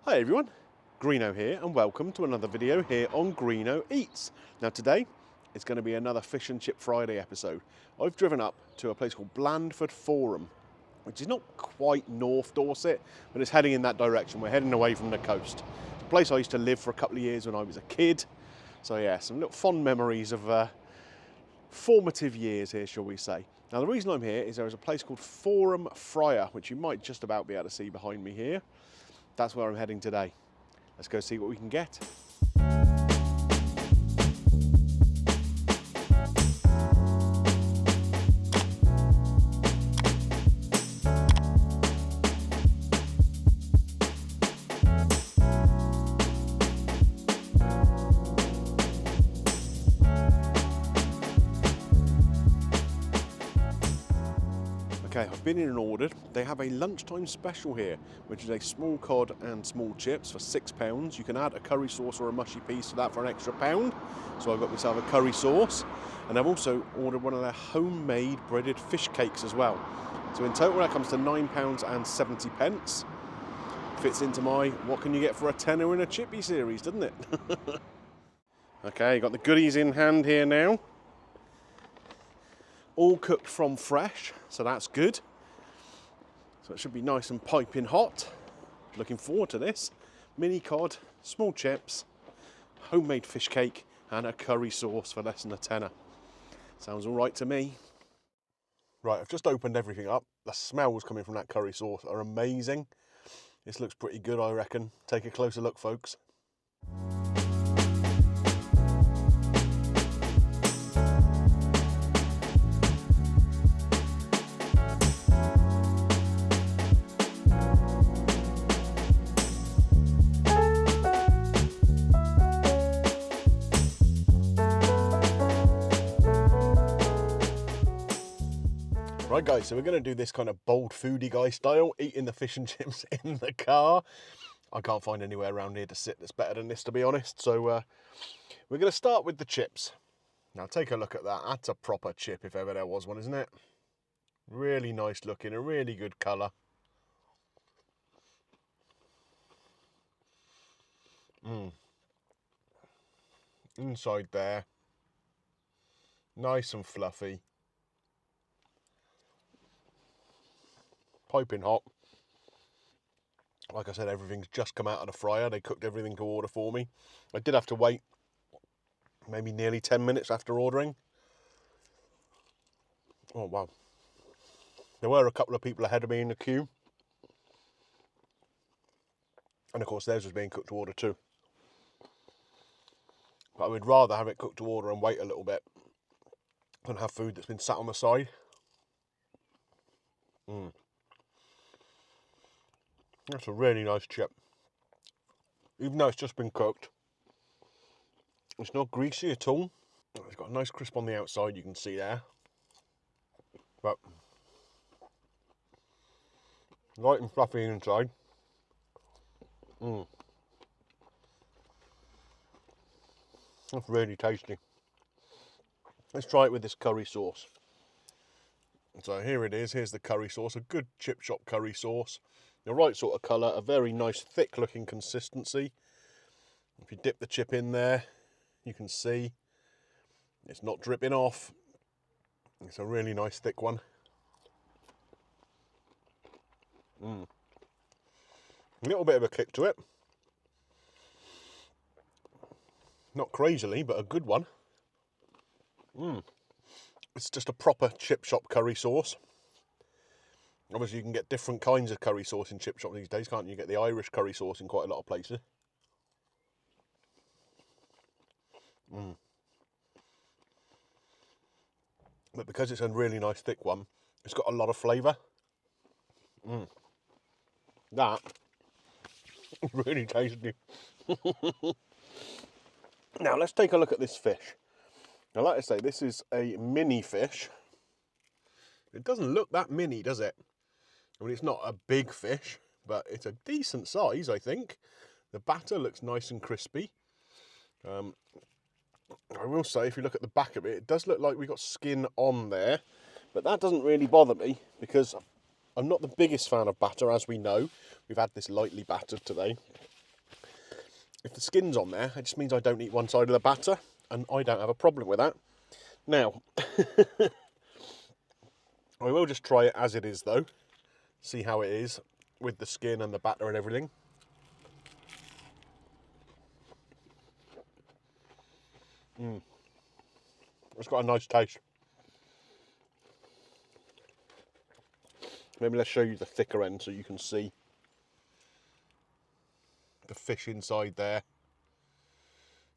Hi everyone, Greeno here and welcome to another video here on Greeno Eats. Now today it's going to be another Fish and Chip Friday episode. I've driven up to a place called Blandford Forum, which is not quite North Dorset, but it's heading in that direction. We're heading away from the coast. It's a place I used to live for a couple of years when I was a kid. So yeah, some little fond memories of formative years here, shall we say. Now the reason I'm here is there is a place called Forum Frier, which you might just about be able to see behind me here. That's where I'm heading today. Let's go see what we can get. Okay, I've been in and ordered. They have a lunchtime special here, which is a small cod and small chips for £6. You can add a curry sauce or a mushy piece to that for an extra £1. So I've got myself a curry sauce. And I've also ordered one of their homemade breaded fish cakes as well. So in total that comes to £9.70. Fits into my what can you get for a tenner in a chippy series, doesn't it? Okay, got the goodies in hand here now. All cooked from fresh, so that's good. So it should be nice and piping hot. Looking forward to this. Mini cod, small chips, homemade fish cake and a curry sauce for less than a tenner. Sounds all right to me. Right, I've just opened everything up. The smells coming from that curry sauce are amazing. This looks pretty good, I reckon. Take a closer look, folks. Right guys, so we're going to do this kind of bold foodie guy style, eating the fish and chips in the car. I can't find anywhere around here to sit that's better than this, to be honest. So we're going to start with the chips. Now take a look at that. That's a proper chip if ever there was one, isn't it? Really nice looking, a really good colour. Inside there. Nice and fluffy. Piping hot. Like I said, everything's just come out of the fryer. They cooked everything to order for me. I did have to wait maybe nearly 10 minutes after ordering. Oh wow. There were a couple of people ahead of me in the queue. And of course theirs was being cooked to order too. But I would rather have it cooked to order and wait a little bit than have food that's been sat on the side. That's a really nice chip. Even though it's just been cooked, it's not greasy at all. It's got a nice crisp on the outside, you can see there. But light and fluffy inside. That's really tasty. Let's try it with this curry sauce. So here it is, here's the curry sauce, a good chip shop curry sauce. The right sort of colour, a very nice thick looking consistency. If you dip the chip in there, you can see it's not dripping off. It's a really nice thick one. A little bit of a kick to it. Not crazily, but a good one. It's just a proper chip shop curry sauce. Obviously you can get different kinds of curry sauce in chip shop these days, can't you? You get the Irish curry sauce in quite a lot of places. But because it's a really nice thick one, it's got a lot of flavour. That is really tasty. Now let's take a look at this fish. Now like I say, this is a mini fish. It doesn't look that mini, does it? I mean, it's not a big fish, but it's a decent size, I think. The batter looks nice and crispy. I will say, if you look at the back of it, it does look like we've got skin on there, but that doesn't really bother me because I'm not the biggest fan of batter, as we know. We've had this lightly battered today. if the skin's on there, it just means I don't eat one side of the batter, and I don't have a problem with that. Now, I will just try it as it is though, see how it is with the skin and the batter and everything. It's got a nice taste. Maybe let's show you the thicker end so you can see the fish inside there.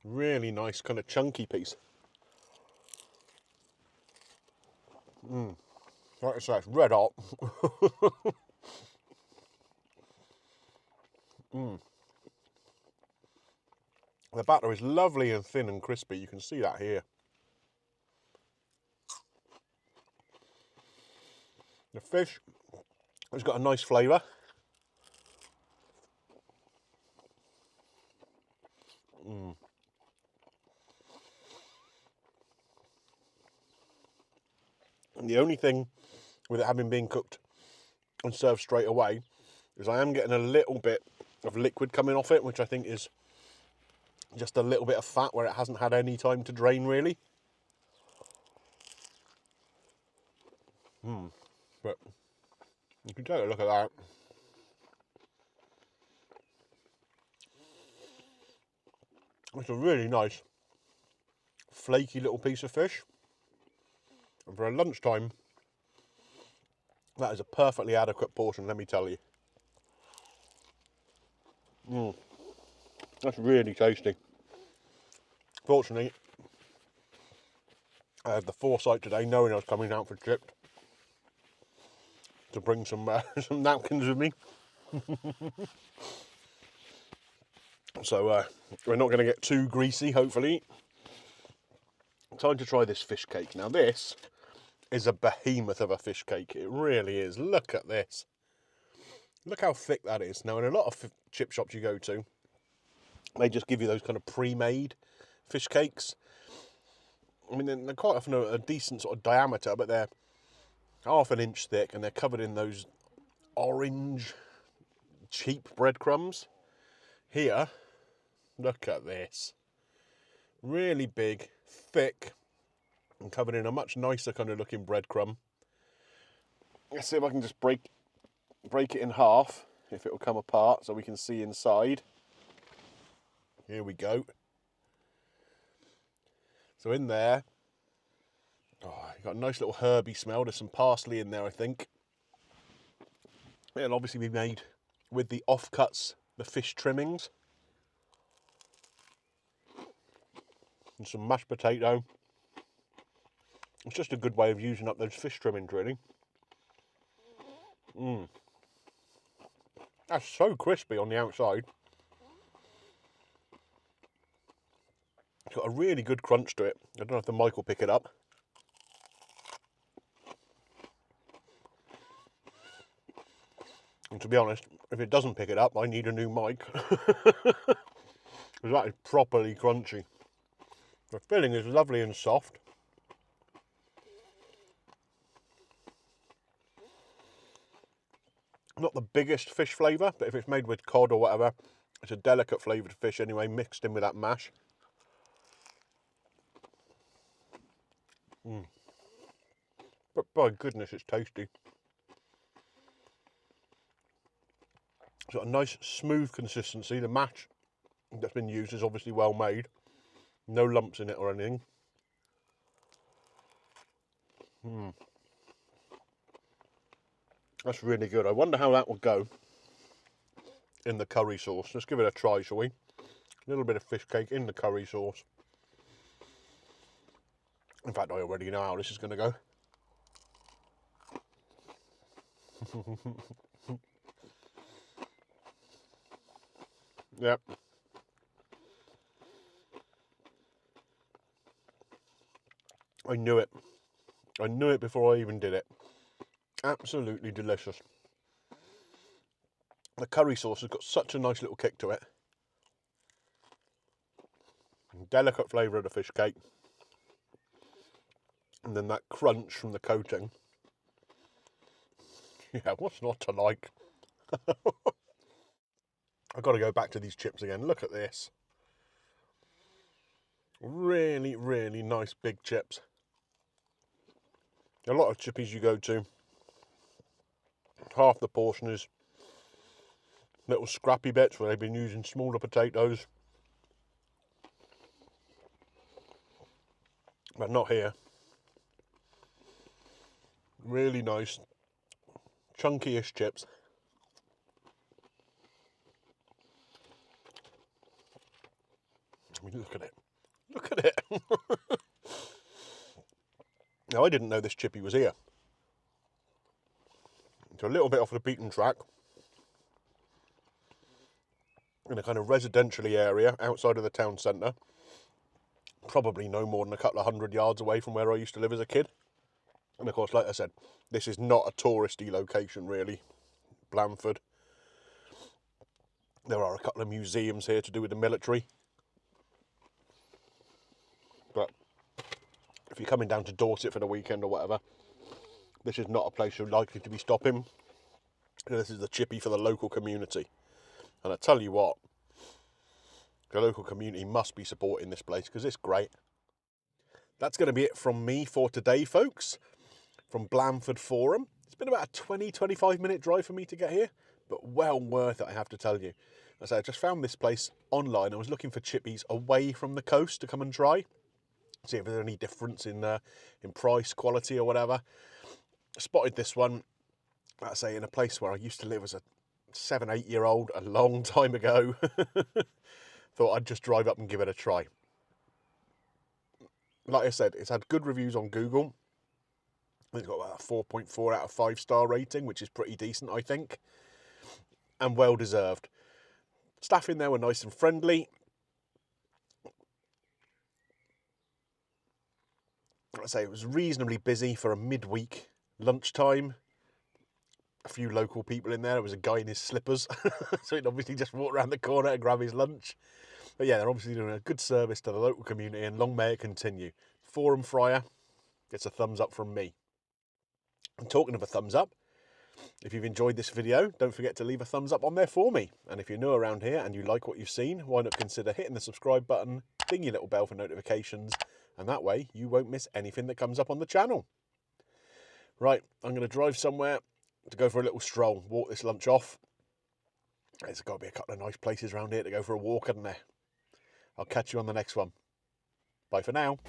Really nice kind of chunky piece. Like I say, it's red hot. The batter is lovely and thin and crispy. You can see that here. The fish has got a nice flavour. And the only thing with it having been cooked and served straight away is I am getting a little bit of liquid coming off it, which I think is just a little bit of fat where it hasn't had any time to drain really. But you can take a look at that. It's a really nice flaky little piece of fish, and for a lunchtime that is a perfectly adequate portion, let me tell you. That's really tasty. Fortunately, I had the foresight today, knowing I was coming out for chipped, to bring some some napkins with me. So we're not going to get too greasy, hopefully. Time to try this fish cake. Now this is a behemoth of a fish cake. It really is. Look at this. Look how thick that is. Now in a lot of chip shops you go to, they just give you those kind of pre-made fish cakes. I mean, they're quite often a decent sort of diameter, but they're half an inch thick and they're covered in those orange, cheap breadcrumbs. Here, look at this. Really big, thick, and covered in a much nicer kind of looking breadcrumb. Let's see if I can just break it in half, if it will come apart so we can see inside. Here we go. So in there, you've got a nice little herby smell. There's some parsley in there, I think. It'll obviously be made with the offcuts, the fish trimmings. And some mashed potato. It's just a good way of using up those fish trimmings, really. That's so crispy on the outside. It's got a really good crunch to it. I don't know if the mic will pick it up. And to be honest, if it doesn't pick it up, I need a new mic. Because that is properly crunchy. The filling is lovely and soft. Not the biggest fish flavour, but if it's made with cod or whatever, it's a delicate flavoured fish anyway, mixed in with that mash. But by goodness, it's tasty. It's got a nice smooth consistency. The mash that's been used is obviously well made. No lumps in it or anything. That's really good. I wonder how that will go in the curry sauce. Let's give it a try, shall we? A little bit of fish cake in the curry sauce. In fact, I already know how this is going to go. Yep. I knew it. I knew it before I even did it. Absolutely delicious. The curry sauce has got such a nice little kick to it. Delicate flavour of the fish cake. And then that crunch from the coating. Yeah, what's not to like? I've got to go back to these chips again. Look at this. Really, really nice big chips. A lot of chippies you go to, half the portion is little scrappy bits where they've been using smaller potatoes. But not here. Really nice, chunky-ish chips. I mean, look at it. Look at it. Now, I didn't know this chippy was here. It's a little bit off the beaten track, in a kind of residentially area outside of the town centre. Probably no more than a couple of 100 yards away from where I used to live as a kid. And of course, like I said, this is not a touristy location really, Blandford. There are a couple of museums here to do with the military. But if you're coming down to Dorset for the weekend or whatever, this is not a place you're likely to be stopping. This is the chippy for the local community. And I tell you what, the local community must be supporting this place because it's great. That's going to be it from me for today, folks, from Blandford Forum. It's been about a 20-25 minute drive for me to get here, but well worth it, I have to tell you. As I say, I just found this place online. I was looking for chippies away from the coast to come and try, see if there's any difference in price, quality or whatever. Spotted this one, like I say, in a place where I used to live as a 7-8 year old a long time ago. Thought I'd just drive up and give it a try. Like I said, it's had good reviews on Google. It's got about a 4.4 out of 5 star rating, which is pretty decent, I think, and well deserved. Staff in there were nice and friendly. Like I say, it was reasonably busy for a midweek lunchtime. A few local people in there. There was a guy in his slippers, so he'd obviously just walk around the corner and grab his lunch. But yeah, they're obviously doing a good service to the local community, and long may it continue. Forum Frier gets a thumbs up from me. And talking of a thumbs up, if you've enjoyed this video, don't forget to leave a thumbs up on there for me. And if you're new around here and you like what you've seen, why not consider hitting the subscribe button, ding your little bell for notifications, and that way you won't miss anything that comes up on the channel. Right, I'm going to drive somewhere to go for a little stroll, walk this lunch off. There's got to be a couple of nice places around here to go for a walk, isn't there? I'll catch you on the next one. Bye for now.